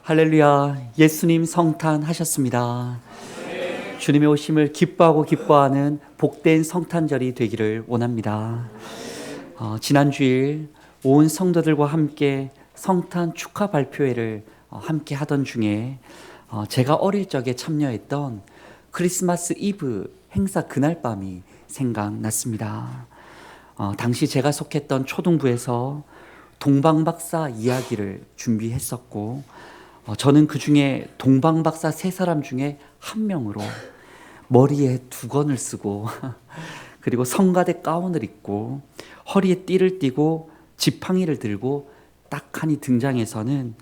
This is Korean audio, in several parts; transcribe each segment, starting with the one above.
할렐루야, 예수님 성탄하셨습니다. 주님의 오심을 기뻐하고 기뻐하는 복된 성탄절이 되기를 원합니다. 지난 주일 온 성도들과 함께 성탄 축하 발표회를 함께 하던 중에 제가 어릴 적에 참여했던 크리스마스 이브 행사 그날 밤이 생각났습니다. 당시 제가 속했던 초등부에서 동방박사 이야기를 준비했었고, 저는 그 중에 동방박사 세 사람 중에 한 명으로 머리에 두건을 쓰고 그리고 성가대 가운을 입고 허리에 띠를 띠고 지팡이를 들고 딱 하니 등장해서는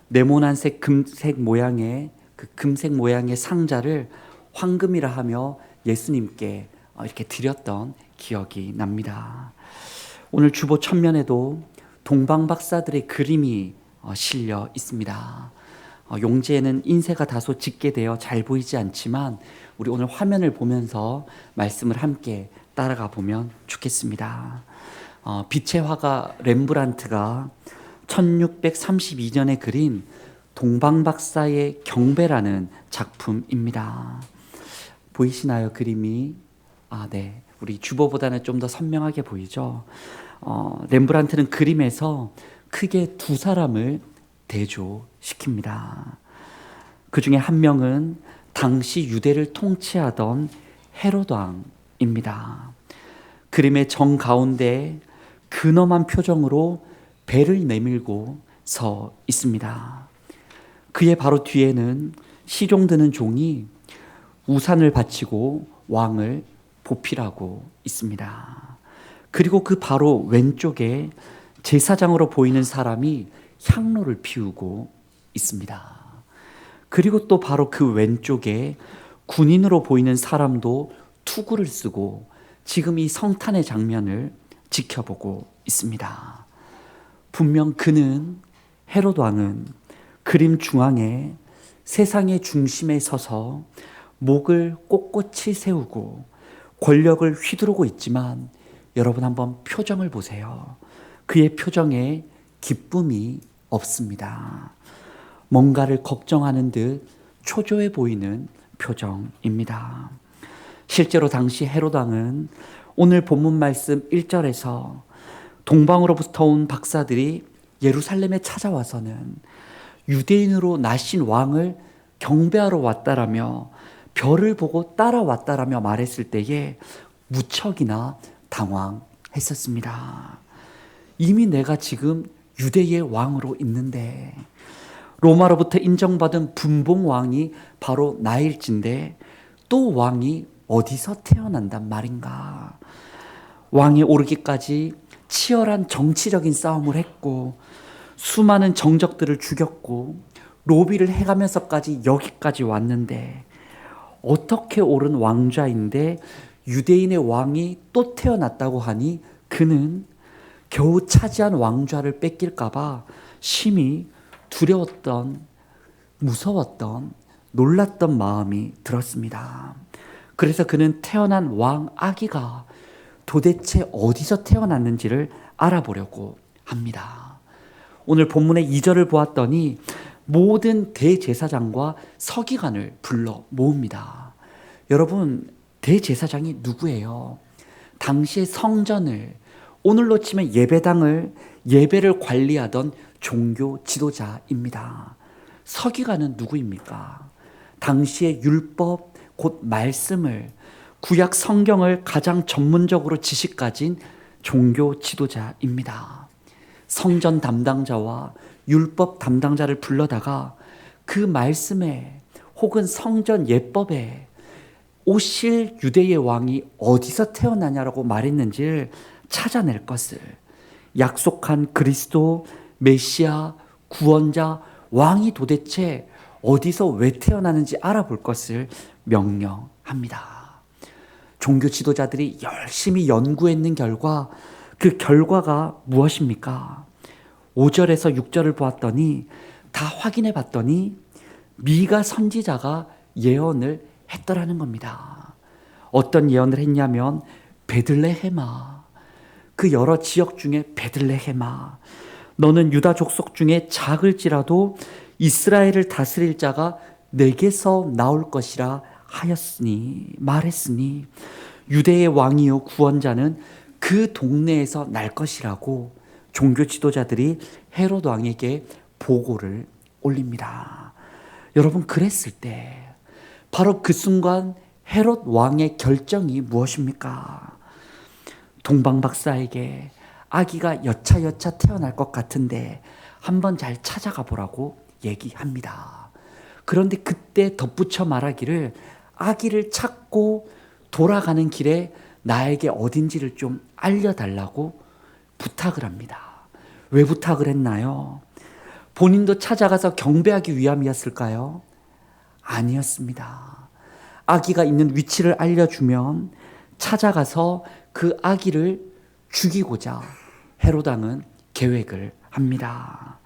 네모난색 금색 모양의 금색 모양의 상자를 황금이라 하며 예수님께 이렇게 드렸던 기억이 납니다. 오늘 주보 천면에도 동방박사들의 그림이 실려 있습니다. 용지에는 인쇄가 다소 짙게 되어 잘 보이지 않지만 우리 오늘 화면을 보면서 말씀을 함께 따라가 보면 좋겠습니다. 빛의 화가 렘브란트가 1632년에 그린 동방박사의 경배라는 작품입니다. 보이시나요? 그림이? 네. 우리 주보보다는 좀 더 선명하게 보이죠? 렘브란트는 그림에서 크게 두 사람을 대조시킵니다. 그 중에 한 명은 당시 유대를 통치하던 헤롯 왕입니다. 그림의 정가운데 근엄한 표정으로 배를 내밀고 서 있습니다. 그의 바로 뒤에는 시종 드는 종이 우산을 받치고 왕을 보필하고 있습니다. 그리고 그 바로 왼쪽에 제사장으로 보이는 사람이 향로를 피우고 있습니다. 그리고 또 바로 그 왼쪽에 군인으로 보이는 사람도 투구를 쓰고 지금 이 성탄의 장면을 지켜보고 있습니다. 분명 그는, 헤롯 왕은 그림 중앙에 세상의 중심에 서서 목을 꼿꼿이 세우고 권력을 휘두르고 있지만 여러분 한번 표정을 보세요. 그의 표정에 기쁨이 없습니다. 뭔가를 걱정하는 듯 초조해 보이는 표정입니다. 실제로 당시 헤롯 왕은 오늘 본문 말씀 1절에서 동방으로부터 온 박사들이 예루살렘에 찾아와서는 유대인으로 나신 왕을 경배하러 왔다라며 별을 보고 따라왔다라며 말했을 때에 무척이나 당황했었습니다. 이미 내가 지금 유대의 왕으로 있는데 로마로부터 인정받은 분봉왕이 바로 나일진데 또 왕이 어디서 태어난단 말인가. 왕에 오르기까지 치열한 정치적인 싸움을 했고 수많은 정적들을 죽였고 로비를 해가면서까지 여기까지 왔는데 어떻게 오른 왕좌인데 유대인의 왕이 또 태어났다고 하니 그는 겨우 차지한 왕좌를 뺏길까봐 심히 두려웠던, 무서웠던, 놀랐던 마음이 들었습니다. 그래서 그는 태어난 왕 아기가 도대체 어디서 태어났는지를 알아보려고 합니다. 오늘 본문의 2절을 보았더니 모든 대제사장과 서기관을 불러 모읍니다. 여러분, 대제사장이 누구예요? 당시의 성전을, 오늘로 치면 예배당을, 예배를 관리하던 종교 지도자입니다. 서기관은 누구입니까? 당시의 율법, 곧 말씀을, 구약 성경을 가장 전문적으로 지식 가진 종교 지도자입니다. 성전 담당자와 율법 담당자를 불러다가 그 말씀에 혹은 성전 예법에 오실 유대의 왕이 어디서 태어나냐라고 말했는지를 찾아낼 것을, 약속한 그리스도, 메시아, 구원자, 왕이 도대체 어디서 왜 태어나는지 알아볼 것을 명령합니다. 종교 지도자들이 열심히 연구했는 결과 그 결과가 무엇입니까? 5절에서 6절을 보았더니 다 확인해 봤더니 미가 선지자가 예언을 했더라는 겁니다. 어떤 예언을 했냐면 베들레헴아, 그 여러 지역 중에 베들레헴아, 너는 유다 족속 중에 작을지라도 이스라엘을 다스릴 자가 내게서 나올 것이라 말했으니 유대의 왕이요 구원자는 그 동네에서 날 것이라고 종교 지도자들이 헤롯 왕에게 보고를 올립니다. 여러분, 그랬을 때 바로 그 순간 헤롯 왕의 결정이 무엇입니까? 동방 박사에게 아기가 여차여차 태어날 것 같은데 한번 잘 찾아가 보라고 얘기합니다. 그런데 그때 덧붙여 말하기를 아기를 찾고 돌아가는 길에 나에게 어딘지를 좀 알려달라고 부탁을 합니다. 왜 부탁을 했나요? 본인도 찾아가서 경배하기 위함이었을까요? 아니었습니다. 아기가 있는 위치를 알려주면 찾아가서 그 아기를 죽이고자 헤롯 왕은 계획을 합니다.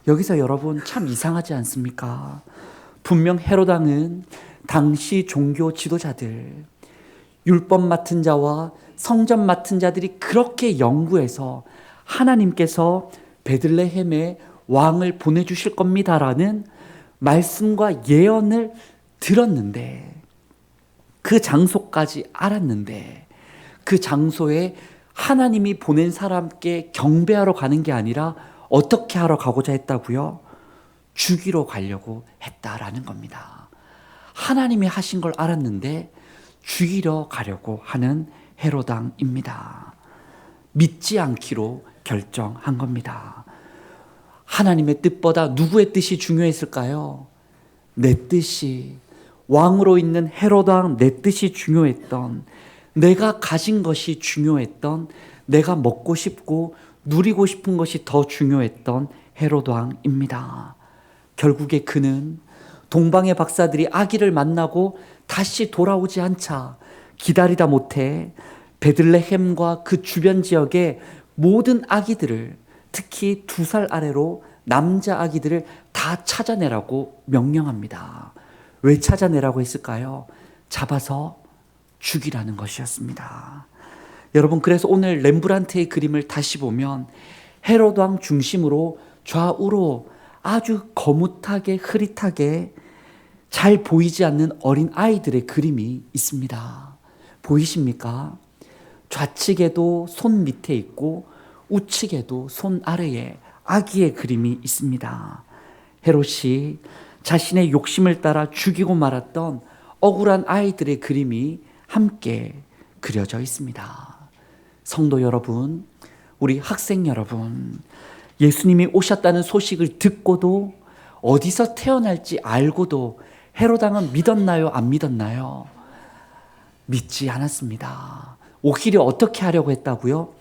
여기서 여러분 참 이상하지 않습니까? 분명 헤롯 왕은 당시 종교 지도자들, 율법 맡은 자와 성전 맡은 자들이 그렇게 연구해서 하나님께서 베들레헴에 왕을 보내주실 겁니다라는 말씀과 예언을 들었는데, 그 장소까지 알았는데, 그 장소에 하나님이 보낸 사람께 경배하러 가는 게 아니라 어떻게 하러 가고자 했다고요? 죽이러 가려고 했다라는 겁니다. 하나님이 하신 걸 알았는데 죽이러 가려고 하는 헤롯 왕입니다. 믿지 않기로 결정한 겁니다. 하나님의 뜻보다 누구의 뜻이 중요했을까요? 내 뜻이, 왕으로 있는 헤롯 왕 내 뜻이 중요했던, 내가 가진 것이 중요했던, 내가 먹고 싶고 누리고 싶은 것이 더 중요했던 헤롯 왕입니다. 결국에 그는 동방의 박사들이 아기를 만나고 다시 돌아오지 않자 기다리다 못해 베들레헴과 그 주변 지역의 모든 아기들을, 특히 2살 아래로 남자 아기들을 다 찾아내라고 명령합니다. 왜 찾아내라고 했을까요? 잡아서 죽이라는 것이었습니다. 여러분, 그래서 오늘 렘브란트의 그림을 다시 보면 헤롯 왕 중심으로 좌우로 아주 거뭇하게 흐릿하게 잘 보이지 않는 어린 아이들의 그림이 있습니다. 보이십니까? 좌측에도 손 밑에 있고 우측에도 손 아래에 아기의 그림이 있습니다. 헤롯이 자신의 욕심을 따라 죽이고 말았던 억울한 아이들의 그림이 함께 그려져 있습니다. 성도 여러분, 우리 학생 여러분, 예수님이 오셨다는 소식을 듣고도, 어디서 태어날지 알고도 헤롯 왕은 믿었나요? 안 믿었나요? 믿지 않았습니다. 오히려 어떻게 하려고 했다고요?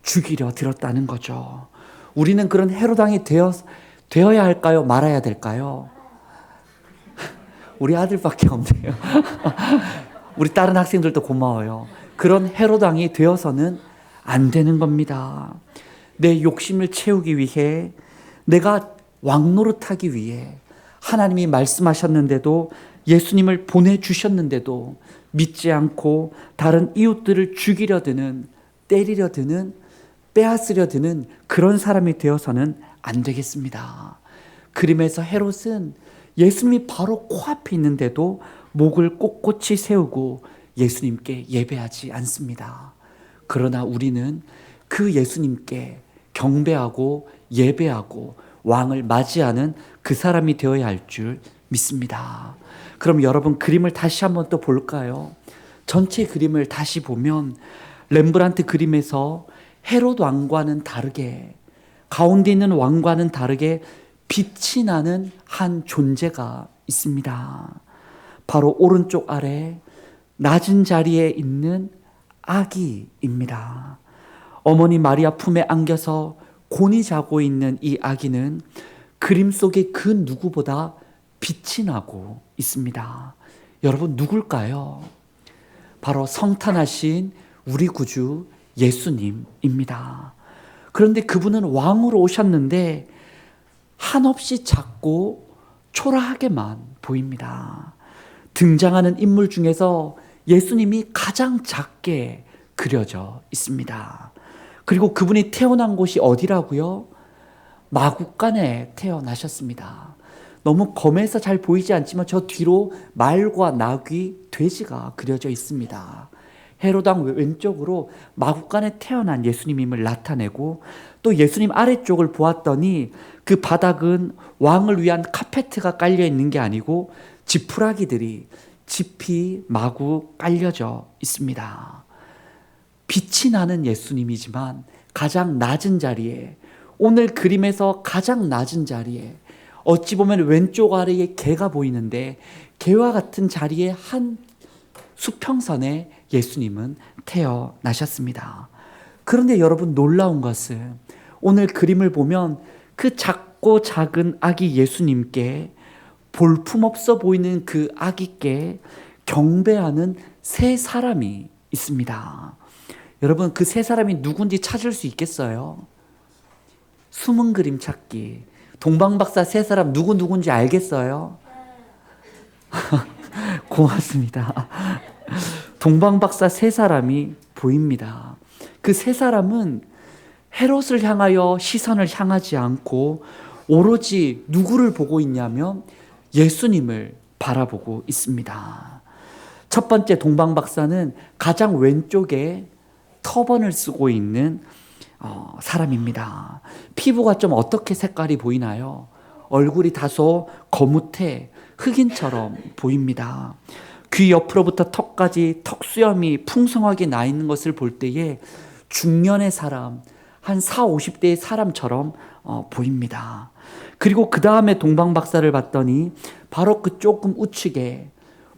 죽이려 들었다는 거죠. 우리는 그런 헤롯 왕이 되어야 할까요? 말아야 될까요? 우리 아들밖에 없네요. 우리 다른 학생들도 고마워요. 그런 헤롯 왕이 되어서는 안 되는 겁니다. 내 욕심을 채우기 위해, 내가 왕 노릇하기 위해 하나님이 말씀하셨는데도, 예수님을 보내주셨는데도 믿지 않고 다른 이웃들을 죽이려 드는, 때리려 드는, 빼앗으려 드는 그런 사람이 되어서는 안 되겠습니다. 그림에서 헤롯은 예수님이 바로 코앞에 있는데도 목을 꼿꼿이 세우고 예수님께 예배하지 않습니다. 그러나 우리는 그 예수님께 경배하고 예배하고 왕을 맞이하는 그 사람이 되어야 할 줄 믿습니다. 그럼 여러분, 그림을 다시 한번 또 볼까요? 전체 그림을 다시 보면 렘브란트 그림에서 헤롯 왕과는 다르게, 가운데 있는 왕과는 다르게 빛이 나는 한 존재가 있습니다. 바로 오른쪽 아래 낮은 자리에 있는 아기입니다. 어머니 마리아 품에 안겨서 곤히 자고 있는 이 아기는 그림 속의 그 누구보다 빛이 나고 있습니다. 여러분, 누굴까요? 바로 성탄하신 우리 구주 예수님입니다. 그런데 그분은 왕으로 오셨는데 한없이 작고 초라하게만 보입니다. 등장하는 인물 중에서 예수님이 가장 작게 그려져 있습니다. 그리고 그분이 태어난 곳이 어디라고요? 마구간에 태어나셨습니다. 너무 검해서 잘 보이지 않지만 저 뒤로 말과 나귀, 돼지가 그려져 있습니다. 헤롯 왕 왼쪽으로 마구간에 태어난 예수님임을 나타내고, 또 예수님 아래쪽을 보았더니 그 바닥은 왕을 위한 카페트가 깔려 있는 게 아니고 지푸라기들이 지피 마구 깔려져 있습니다. 빛이 나는 예수님이지만 가장 낮은 자리에, 오늘 그림에서 가장 낮은 자리에, 어찌 보면 왼쪽 아래에 개가 보이는데 개와 같은 자리에 한 수평선에 예수님은 태어나셨습니다. 그런데 여러분, 놀라운 것은 오늘 그림을 보면 그 작고 작은 아기 예수님께, 볼품없어 보이는 그 아기께 경배하는 세 사람이 있습니다. 여러분, 그 세 사람이 누군지 찾을 수 있겠어요? 숨은 그림 찾기. 동방박사 세 사람 누군지 알겠어요? 고맙습니다. 동방박사 세 사람이 보입니다. 그 세 사람은 헤롯을 향하여 시선을 향하지 않고 오로지 누구를 보고 있냐면 예수님을 바라보고 있습니다. 첫 번째 동방박사는 가장 왼쪽에 터번을 쓰고 있는 사람입니다. 피부가 좀 어떻게 색깔이 보이나요? 얼굴이 다소 거뭇해 흑인처럼 보입니다. 귀 옆으로부터 턱까지 턱수염이 풍성하게 나 있는 것을 볼 때에 중년의 사람, 한 40, 50대의 사람처럼 보입니다. 그리고 그 다음에 동방박사를 봤더니 바로 그 조금 우측에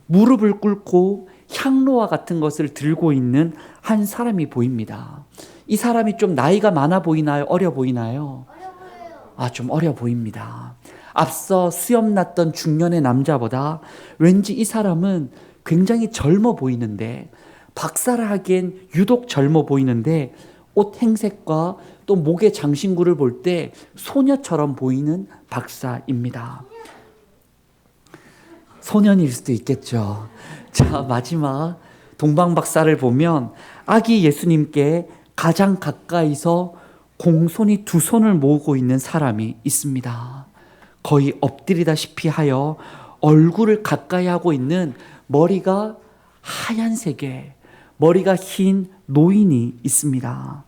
무릎을 꿇고 향로와 같은 것을 들고 있는 한 사람이 보입니다. 이 사람이 좀 나이가 많아 보이나요? 어려 보이나요? 좀 어려 보입니다. 앞서 수염 났던 중년의 남자보다 왠지 이 사람은 굉장히 젊어 보이는데, 박사를 하기엔 유독 젊어 보이는데, 옷 행색과 또 목의 장신구를 볼 때 소녀처럼 보이는 박사입니다. 소년일 수도 있겠죠. 자, 마지막 동방박사를 보면 아기 예수님께 가장 가까이서 공손히 두 손을 모으고 있는 사람이 있습니다. 거의 엎드리다시피 하여 얼굴을 가까이 하고 있는, 머리가 하얀색의, 머리가 흰 노인이 있습니다.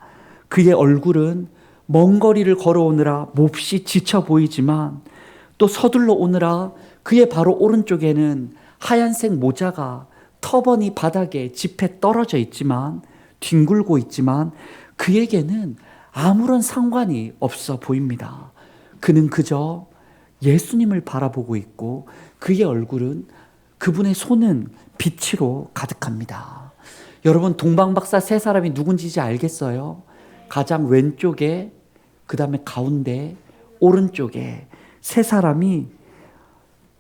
그의 얼굴은 먼 거리를 걸어오느라 몹시 지쳐 보이지만, 또 서둘러 오느라 그의 바로 오른쪽에는 하얀색 모자가 터번이 바닥에 짚에 떨어져 있지만, 뒹굴고 있지만 그에게는 아무런 상관이 없어 보입니다. 그는 그저 예수님을 바라보고 있고 그의 얼굴은, 그분의 손은 빛으로 가득합니다. 여러분, 동방박사 세 사람이 누군지 이제 알겠어요? 가장 왼쪽에, 그 다음에 가운데, 오른쪽에 세 사람이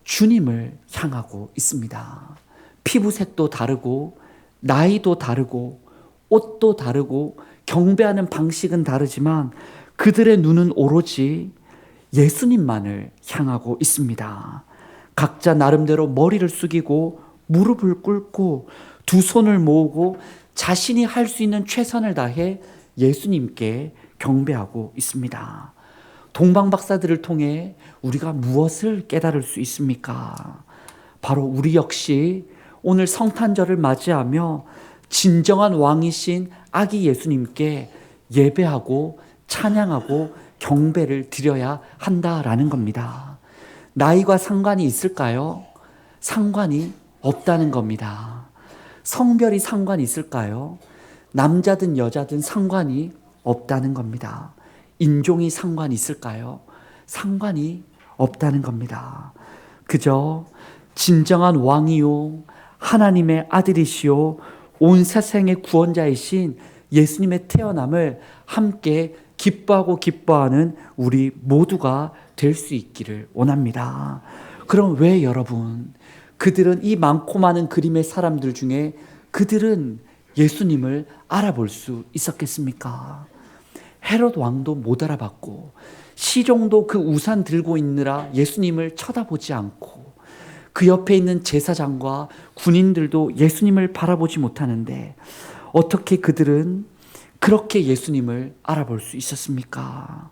주님을 향하고 있습니다. 피부색도 다르고 나이도 다르고 옷도 다르고 경배하는 방식은 다르지만 그들의 눈은 오로지 예수님만을 향하고 있습니다. 각자 나름대로 머리를 숙이고 무릎을 꿇고 두 손을 모으고 자신이 할 수 있는 최선을 다해 예수님께 경배하고 있습니다. 동방박사들을 통해 우리가 무엇을 깨달을 수 있습니까? 바로 우리 역시 오늘 성탄절을 맞이하며 진정한 왕이신 아기 예수님께 예배하고 찬양하고 경배를 드려야 한다라는 겁니다. 나이와 상관이 있을까요? 상관이 없다는 겁니다. 성별이 상관이 있을까요? 남자든 여자든 상관이 없다는 겁니다. 인종이 상관이 있을까요? 상관이 없다는 겁니다. 그저 진정한 왕이요 하나님의 아들이시요 온 세상의 구원자이신 예수님의 태어남을 함께 기뻐하는 우리 모두가 될 수 있기를 원합니다. 그럼 왜 여러분, 그들은 이 많고 많은 그림의 사람들 중에 그들은 예수님을 알아볼 수 있었겠습니까? 헤롯 왕도 못 알아봤고, 시종도 그 우산 들고 있느라 예수님을 쳐다보지 않고, 그 옆에 있는 제사장과 군인들도 예수님을 바라보지 못하는데 어떻게 그들은 그렇게 예수님을 알아볼 수 있었습니까?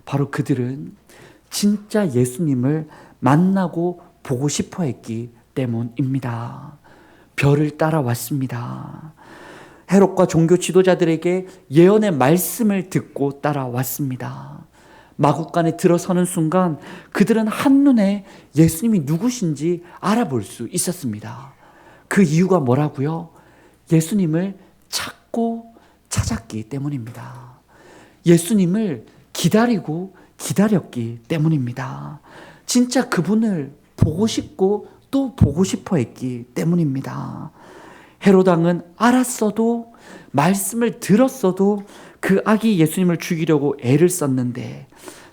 바로 그들은 진짜 예수님을 만나고 보고 싶어 했기 때문입니다. 별을 따라왔습니다. 헤롯과 종교 지도자들에게 예언의 말씀을 듣고 따라왔습니다. 마국간에 들어서는 순간 그들은 한눈에 예수님이 누구신지 알아볼 수 있었습니다. 그 이유가 뭐라고요? 예수님을 찾고 찾았기 때문입니다. 예수님을 기다리고 기다렸기 때문입니다. 진짜 그분을 보고 싶고 또 보고 싶어 했기 때문입니다. 헤롯 왕은 알았어도, 말씀을 들었어도 그 악이 예수님을 죽이려고 애를 썼는데,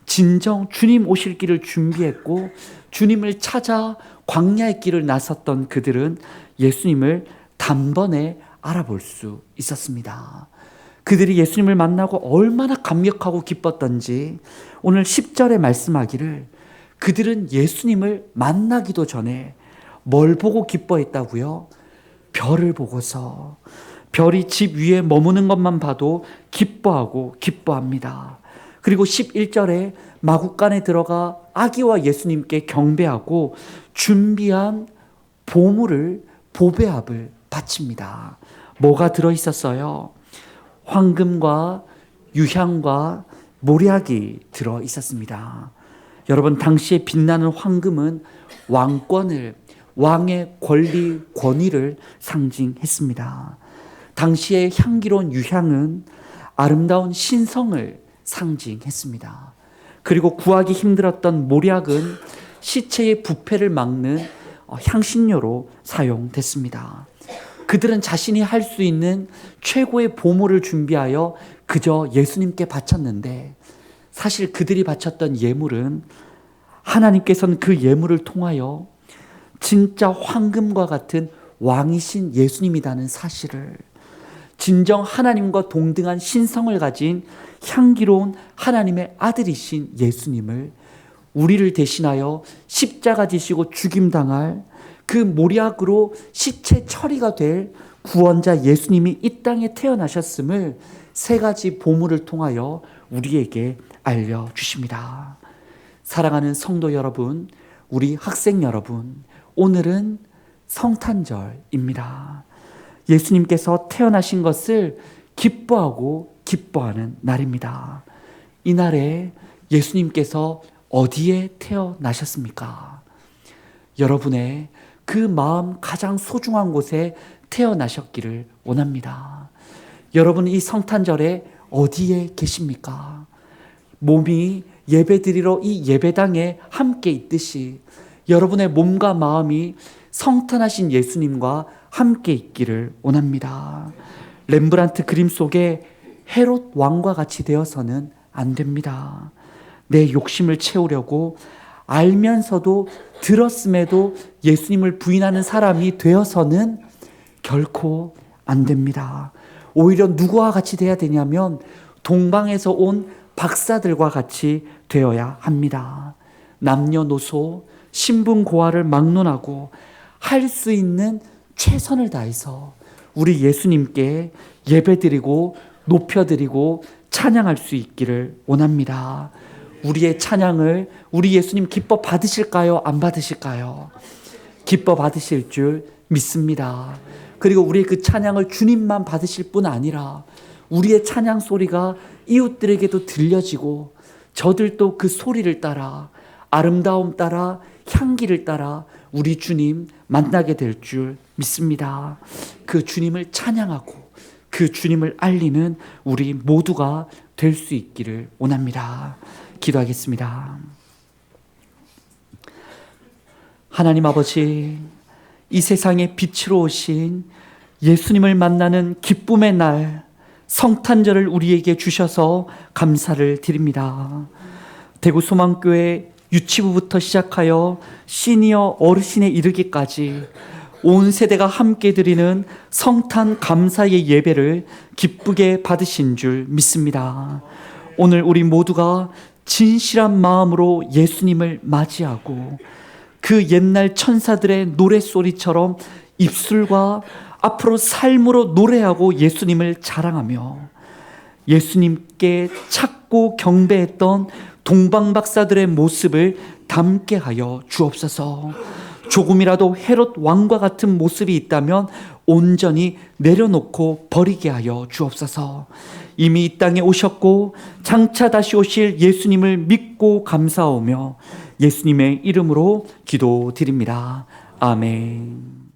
진정 주님 오실 길을 준비했고 주님을 찾아 광야의 길을 나섰던 그들은 예수님을 단번에 알아볼 수 있었습니다. 그들이 예수님을 만나고 얼마나 감격하고 기뻤던지 오늘 10절에 말씀하기를, 그들은 예수님을 만나기도 전에 뭘 보고 기뻐했다고요? 별을 보고서. 별이 집 위에 머무는 것만 봐도 기뻐하고 기뻐합니다. 그리고 11절에 마국간에 들어가 아기와 예수님께 경배하고 준비한 보물을, 보배압을 바칩니다. 뭐가 들어있었어요? 황금과 유향과 모략이 들어있었습니다. 여러분, 당시에 빛나는 황금은 왕권을, 왕의 권리, 권위를 상징했습니다. 당시의 향기로운 유향은 아름다운 신성을 상징했습니다. 그리고 구하기 힘들었던 모략은 시체의 부패를 막는 향신료로 사용됐습니다. 그들은 자신이 할 수 있는 최고의 보물을 준비하여 그저 예수님께 바쳤는데, 사실 그들이 바쳤던 예물은 하나님께서는 그 예물을 통하여 진짜 황금과 같은 왕이신 예수님이라는 사실을, 진정 하나님과 동등한 신성을 가진 향기로운 하나님의 아들이신 예수님을, 우리를 대신하여 십자가 지시고 죽임당할 그 모략으로 시체 처리가 될 구원자 예수님이 이 땅에 태어나셨음을 세 가지 보물을 통하여 우리에게 알려주십니다. 사랑하는 성도 여러분, 우리 학생 여러분, 오늘은 성탄절입니다. 예수님께서 태어나신 것을 기뻐하고 기뻐하는 날입니다. 이 날에 예수님께서 어디에 태어나셨습니까? 여러분의 그 마음 가장 소중한 곳에 태어나셨기를 원합니다. 여러분, 이 성탄절에 어디에 계십니까? 몸이 예배드리러 이 예배당에 함께 있듯이 여러분의 몸과 마음이 성탄하신 예수님과 함께 있기를 원합니다. 렘브란트 그림 속에 헤롯 왕과 같이 되어서는 안 됩니다. 내 욕심을 채우려고 알면서도 들었음에도 예수님을 부인하는 사람이 되어서는 결코 안 됩니다. 오히려 누구와 같이 돼야 되냐면 동방에서 온 박사들과 같이 되어야 합니다. 남녀노소, 신분고하를 막론하고 할 수 있는 최선을 다해서 우리 예수님께 예배드리고 높여드리고 찬양할 수 있기를 원합니다. 우리의 찬양을 우리 예수님 기뻐 받으실까요? 안 받으실까요? 기뻐 받으실 줄 믿습니다. 그리고 우리의 그 찬양을 주님만 받으실 뿐 아니라 우리의 찬양 소리가 이웃들에게도 들려지고 저들도 그 소리를 따라, 아름다움 따라, 향기를 따라 우리 주님 만나게 될 줄 믿습니다. 그 주님을 찬양하고 그 주님을 알리는 우리 모두가 될 수 있기를 원합니다. 기도하겠습니다. 하나님 아버지, 이 세상에 빛으로 오신 예수님을 만나는 기쁨의 날, 성탄절을 우리에게 주셔서 감사를 드립니다. 대구 소망교회 유치부부터 시작하여 시니어 어르신에 이르기까지 온 세대가 함께 드리는 성탄 감사의 예배를 기쁘게 받으신 줄 믿습니다. 오늘 우리 모두가 진실한 마음으로 예수님을 맞이하고 그 옛날 천사들의 노랫소리처럼 입술과 앞으로 삶으로 노래하고 예수님을 자랑하며 예수님께 찾고 경배했던 동방박사들의 모습을 닮게 하여 주옵소서. 조금이라도 헤롯 왕과 같은 모습이 있다면 온전히 내려놓고 버리게 하여 주옵소서. 이미 이 땅에 오셨고 장차 다시 오실 예수님을 믿고 감사하며 예수님의 이름으로 기도드립니다. 아멘.